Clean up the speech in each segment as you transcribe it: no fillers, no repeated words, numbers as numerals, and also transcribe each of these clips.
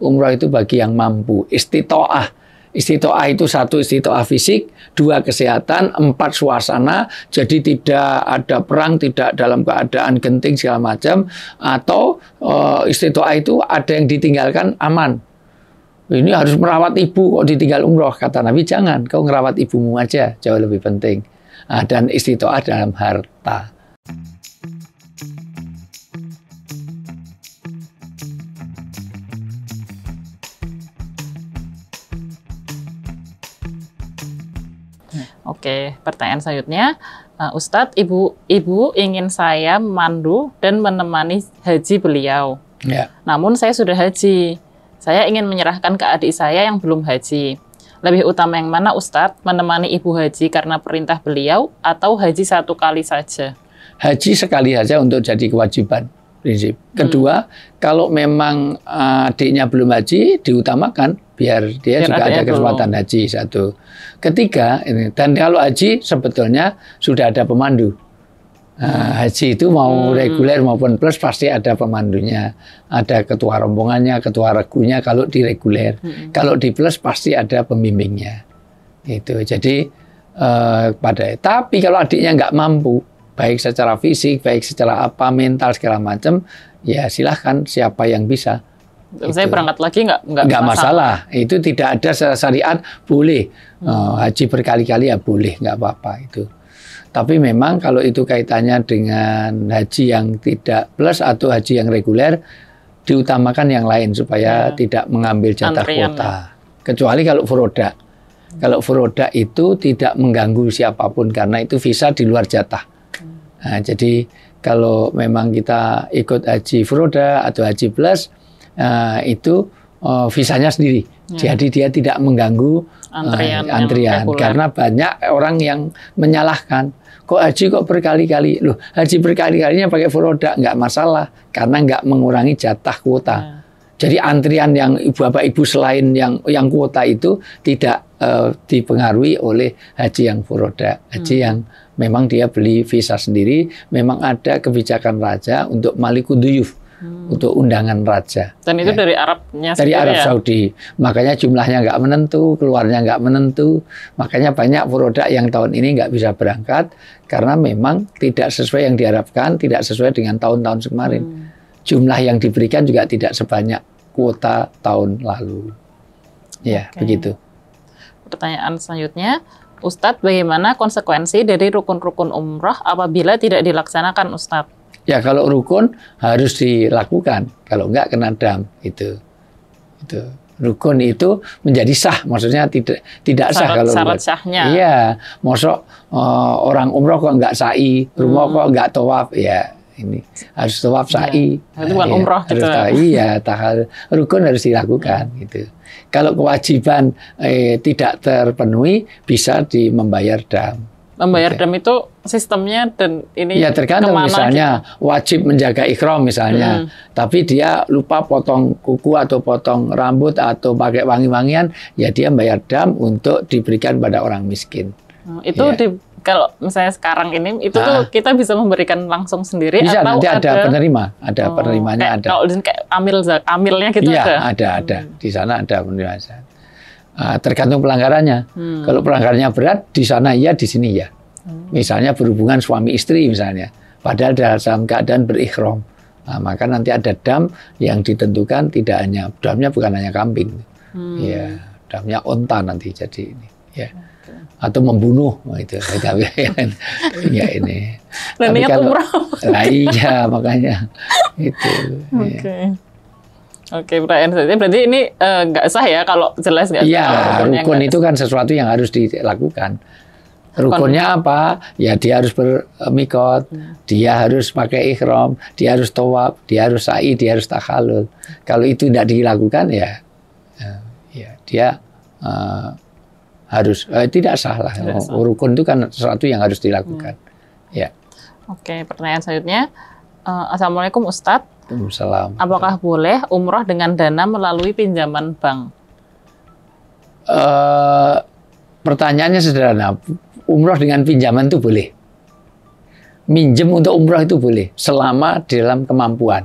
umroh itu bagi yang mampu. Istitoah. Istitoah itu 1 istitoah fisik, 2 kesehatan, 4 suasana. Jadi tidak ada perang, tidak dalam keadaan genting segala macam. Atau istitoah itu ada yang ditinggalkan aman. Ini harus merawat ibu kok ditinggal umroh. Kata Nabi, jangan, kau ngerawat ibumu aja, jauh lebih penting. Dan istitoah dalam harta. Oke, pertanyaan selanjutnya, Ustadz, ibu ingin saya memandu dan menemani haji beliau. Ya. Namun saya sudah haji. Saya ingin menyerahkan ke adik saya yang belum haji. Lebih utama yang mana, Ustadz? Menemani ibu haji karena perintah beliau atau haji 1 kali saja? Haji sekali saja untuk jadi kewajiban prinsip. Kedua, kalau memang adiknya belum haji, diutamakan biar dia juga ada kesempatan haji 1. Ketiga, ini, dan kalau haji sebetulnya sudah ada pemandu. Haji itu mau reguler maupun plus pasti ada pemandunya, ada ketua rombongannya, ketua regunya kalau di reguler. Kalau di plus pasti ada pembimbingnya. Itu. Jadi tapi kalau adiknya nggak mampu, baik secara fisik, baik secara apa mental segala macam, ya silahkan siapa yang bisa. Saya berangkat lagi nggak masalah. Itu tidak ada syariat boleh. Haji berkali-kali ya boleh, nggak apa-apa itu. Tapi memang kalau itu kaitannya dengan haji yang tidak plus atau haji yang reguler, diutamakan yang lain supaya tidak mengambil jatah kuota. Kecuali kalau furoda. Kalau furoda itu tidak mengganggu siapapun karena itu visa di luar jatah. Nah, jadi kalau memang kita ikut haji furoda atau haji plus, itu visanya sendiri. Jadi dia tidak mengganggu antrian karena banyak orang yang menyalahkan. Kok haji kok berkali-kali? Loh, haji berkali-kalinya pakai furoda nggak masalah karena nggak mengurangi jatah kuota. Jadi antrian yang bapak ibu selain yang kuota itu tidak dipengaruhi oleh haji yang furoda. Haji yang memang dia beli visa sendiri, memang ada kebijakan raja untuk malikuduyuf. Untuk undangan raja. Dan itu dari Arabnya dari Arab Saudi. Makanya jumlahnya nggak menentu, keluarnya nggak menentu. Makanya banyak furoda yang tahun ini nggak bisa berangkat karena memang tidak sesuai yang diharapkan, tidak sesuai dengan tahun-tahun kemarin. Jumlah yang diberikan juga tidak sebanyak kuota tahun lalu. Ya, begitu. Pertanyaan selanjutnya, Ustadz, bagaimana konsekuensi dari rukun-rukun umroh apabila tidak dilaksanakan, Ustadz? Ya kalau rukun harus dilakukan, kalau enggak kena dam itu. Rukun itu menjadi sah, maksudnya tidak sah kalau syarat sahnya. Iya, mosok orang umroh kok enggak sa'i, rumah kok enggak tawaf, ya ini harus tawaf sa'i. Itu bukan umroh gitu. Iya, rukun harus dilakukan gitu. Kalau kewajiban tidak terpenuhi bisa membayar dam. Membayar dam itu sistemnya dan ini ya tergantung misalnya wajib menjaga ikhram misalnya, tapi dia lupa potong kuku atau potong rambut atau pakai wangi-wangian, ya dia bayar dam untuk diberikan pada orang miskin. Itu kalau misalnya sekarang ini itu tuh kita bisa memberikan langsung sendiri bisa, atau nanti ada penerima, ada penerimanya ada. Kalau kayak amilnya gitu ada di sana ada penerima. Tergantung pelanggarannya. Kalau pelanggarannya berat, di sana iya, di sini ya. Misalnya berhubungan suami istri misalnya, padahal dalam keadaan berikhram. Maka nanti ada dam yang ditentukan, tidak hanya damnya bukan hanya kambing, ya damnya onta nanti jadi ini, ya. Atau membunuh, itu ya ini. Dan niat umroh. Iya makanya itu. Oke, berarti ini nggak sah ya kalau jelas nggak sah. Iya, rukun itu kan sesuatu yang harus dilakukan. Rukunnya apa? Ya dia harus bermikot, dia harus pakai ikhram, dia harus tawaf, dia harus sa'i, dia harus takhalul. Kalau itu tidak dilakukan ya dia harus tidak sah lah. Rukun itu kan sesuatu yang harus dilakukan. Ya. Oke, pertanyaan selanjutnya. Assalamualaikum Ustadz. Waalaikumsalam. Apakah boleh umroh dengan dana melalui pinjaman bank? Pertanyaannya sederhana. Umroh dengan pinjaman itu boleh. Minjem untuk umroh itu boleh selama dalam kemampuan.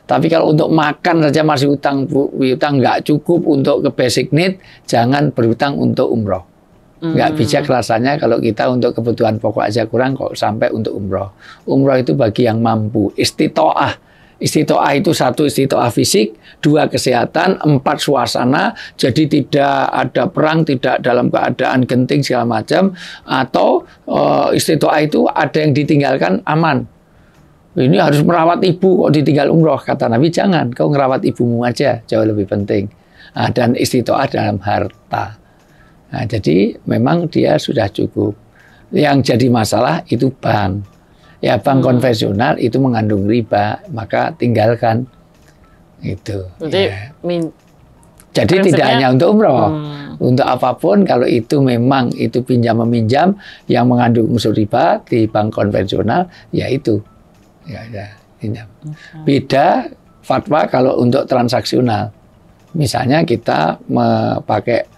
Tapi kalau untuk makan saja masih utang nggak cukup untuk ke basic need, jangan berutang untuk umroh. Nggak bijak rasanya kalau kita untuk kebutuhan pokok aja kurang kok sampai untuk umroh. Umroh itu bagi yang mampu. Istitoah. Istitoah itu 1 istitoah fisik, 2 kesehatan, 4 suasana. Jadi tidak ada perang, tidak dalam keadaan genting segala macam. Atau istitoah itu ada yang ditinggalkan aman. Ini harus merawat ibu kok ditinggal umroh. Kata Nabi, jangan. Kau ngerawat ibumu aja, jauh lebih penting. Nah, dan istitoah dalam harta. Nah, jadi memang dia sudah cukup. Yang jadi masalah itu bank. Ya, bank konvensional itu mengandung riba, maka tinggalkan. Itu. Jadi, ya. Jadi tidak hanya untuk umroh. Untuk apapun, kalau itu memang itu pinjam-meminjam yang mengandung unsur riba di bank konvensional, ya itu. Ya, pinjam. Beda fatwa kalau untuk transaksional. Misalnya kita pakai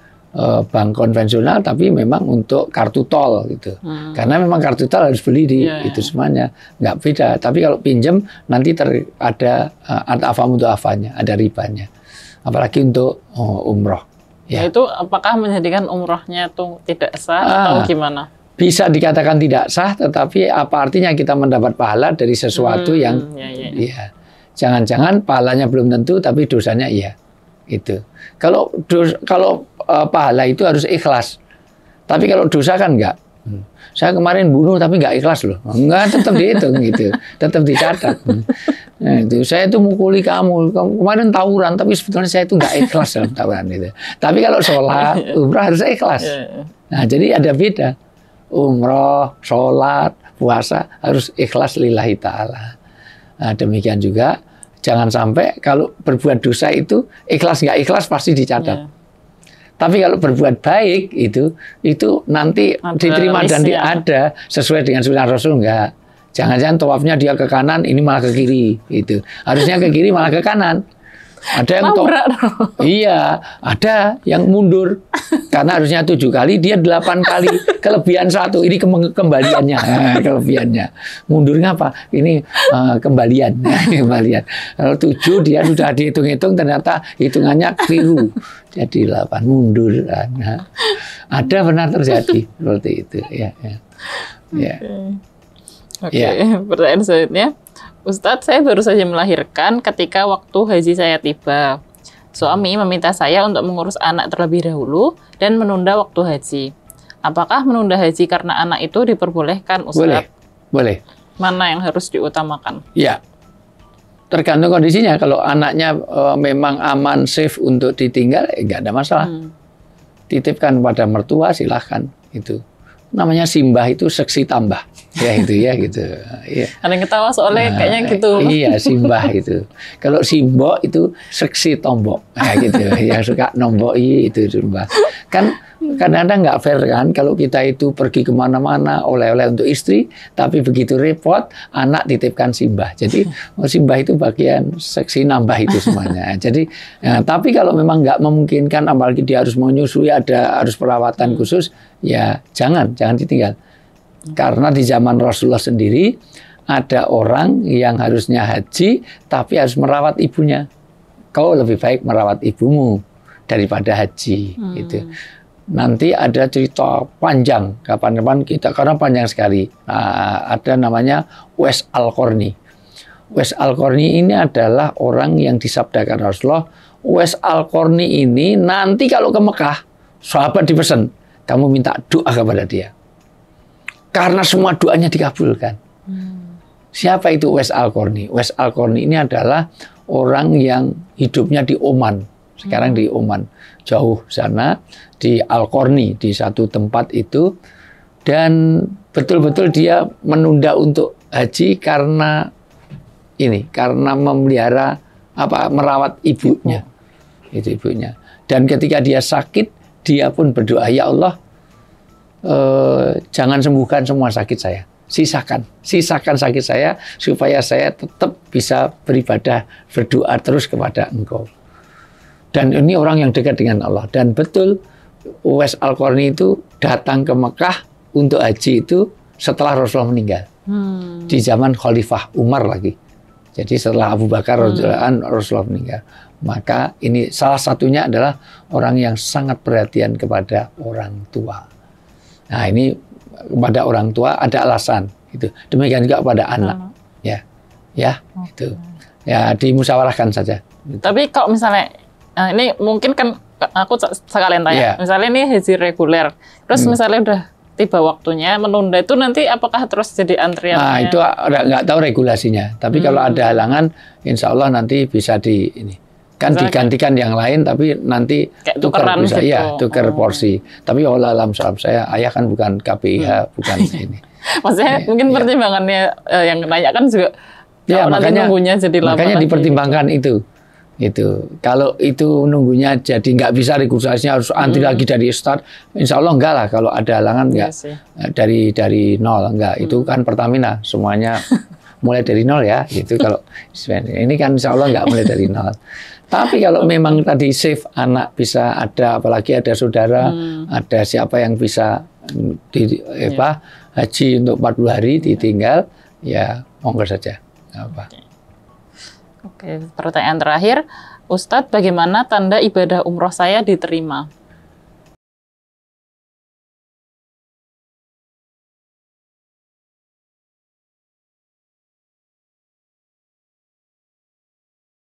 bank konvensional tapi memang untuk kartu tol gitu. Karena memang kartu tol harus beli di itu semuanya. Nggak beda. Tapi kalau pinjam nanti ada afa-mudha'afanya, ada ribanya. Apalagi untuk umroh. Ya. Nah, itu apakah menjadikan umrohnya itu tidak sah atau gimana? Bisa dikatakan tidak sah, tetapi apa artinya kita mendapat pahala dari sesuatu yang ya. Jangan-jangan pahalanya belum tentu tapi dosanya iya. Itu. Kalau pahala itu harus ikhlas. Tapi kalau dosa kan enggak. Saya kemarin bunuh tapi enggak ikhlas loh. Enggak, tetap dihitung gitu. Tetap dicatat. Nah, itu saya itu mukuli kamu kemarin tawuran tapi sebetulnya saya itu enggak ikhlas dalam tawuran itu. Tapi kalau sholat, umrah harus ikhlas. Nah, jadi ada beda. Umroh, sholat, puasa harus ikhlas lillahi ta'ala. Nah, demikian juga jangan sampai kalau berbuat dosa itu ikhlas nggak ikhlas pasti dicatat. Tapi kalau berbuat baik itu nanti diterima dan ada sesuai dengan sunnah Rasul enggak. Jangan-jangan tawafnya dia ke kanan, ini malah ke kiri itu. Harusnya ke kiri malah ke kanan. Ada yang iya, ada yang mundur karena harusnya 7 kali, dia 8 kali, kelebihan 1. Ini kembaliannya, kelebihannya. Mundurnya apa? Ini kembalian. Kalau 7 dia sudah dihitung-hitung ternyata hitungannya keliru. Jadi 8 mundur. Nah, ada benar terjadi seperti itu ya. Oke. Pertanyaan selanjutnya. Ustadz, saya baru saja melahirkan ketika waktu haji saya tiba. Suami meminta saya untuk mengurus anak terlebih dahulu dan menunda waktu haji. Apakah menunda haji karena anak itu diperbolehkan, Ustadz? Boleh. Mana yang harus diutamakan? Ya, tergantung kondisinya. Kalau anaknya memang aman, safe untuk ditinggal, nggak ada masalah. Titipkan pada mertua, silahkan. Itu namanya simbah, itu seksi tambah. Ya itu ya gitu. Ya. Ada yang ketawa soalnya kayaknya gitu. Iya, simbah itu. Kalau simbok itu seksi tombok. Nah, gitu. Yang suka nomboi itu simbah. Kan kadang-kadang nggak fair kan kalau kita itu pergi kemana-mana oleh-oleh untuk istri, tapi begitu repot anak titipkan simbah. Jadi simbah itu bagian seksi nambah itu semuanya. Jadi tapi kalau memang nggak memungkinkan, apalagi dia harus menyusui, harus perawatan khusus, ya jangan ditinggal. Karena di zaman Rasulullah sendiri ada orang yang harusnya haji tapi harus merawat ibunya. Kau lebih baik merawat ibumu daripada haji. Gitu. Nanti ada cerita panjang kapan-kapan kita, karena panjang sekali. Ada namanya Uwais Al-Qarni. Uwais Al-Qarni ini adalah orang yang disabdakan Rasulullah. Uwais Al-Qarni ini nanti kalau ke Mekah, sahabat dipesan, kamu minta doa kepada dia. Karena semua doanya dikabulkan. Siapa itu Uwais Al-Qarni? Uwais Al-Qarni ini adalah orang yang hidupnya di Oman. Sekarang di Oman. Jauh sana, di Al-Qarni, di satu tempat itu. Dan betul-betul dia menunda untuk haji karena memelihara, merawat ibunya. Itu ibunya. Dan ketika dia sakit, dia pun berdoa, ya Allah, jangan sembuhkan semua sakit saya, sisakan sakit saya supaya saya tetap bisa beribadah, berdoa terus kepada Engkau. Dan ini orang yang dekat dengan Allah. Dan betul Uwais Al-Qarni itu datang ke Mekah untuk haji itu setelah Rasulullah meninggal, di zaman Khalifah Umar lagi. Jadi setelah Abu Bakar Rasulullah meninggal. Maka ini salah satunya adalah orang yang sangat perhatian kepada orang tua. Nah ini kepada orang tua ada alasan. Gitu. Demikian juga kepada anak. Ya, itu. Ya dimusyawarahkan saja. Tapi kalau misalnya, ini mungkin kan aku sekalian tanya. Misalnya ini haji reguler. Terus misalnya udah tiba waktunya menunda itu nanti apakah terus jadi antrian? Nah itu nggak tahu regulasinya. Tapi kalau ada halangan, insya Allah nanti bisa kan digantikan yang lain, tapi nanti tukar bisa, gitu. Ya tukar porsi. Tapi Allah alam saya, ayah kan bukan KPIH, bukan ini. Maksudnya mungkin pertimbangannya yang nanya kan juga. Ya makanya jadi lama makanya dipertimbangkan gitu. Itu kalau itu nunggunya jadi nggak bisa regulasinya harus antri lagi dari start, insya Allah enggak lah. Kalau ada halangan enggak dari nol enggak. Itu kan Pertamina semuanya mulai dari nol ya. Itu kalau ini kan insya Allah enggak mulai dari nol. Tapi kalau memang tadi save anak bisa ada, apalagi ada saudara, ada siapa yang bisa haji untuk 40 hari ditinggal, ya monggo saja. Oke, pertanyaan terakhir, Ustadz, bagaimana tanda ibadah umroh saya diterima?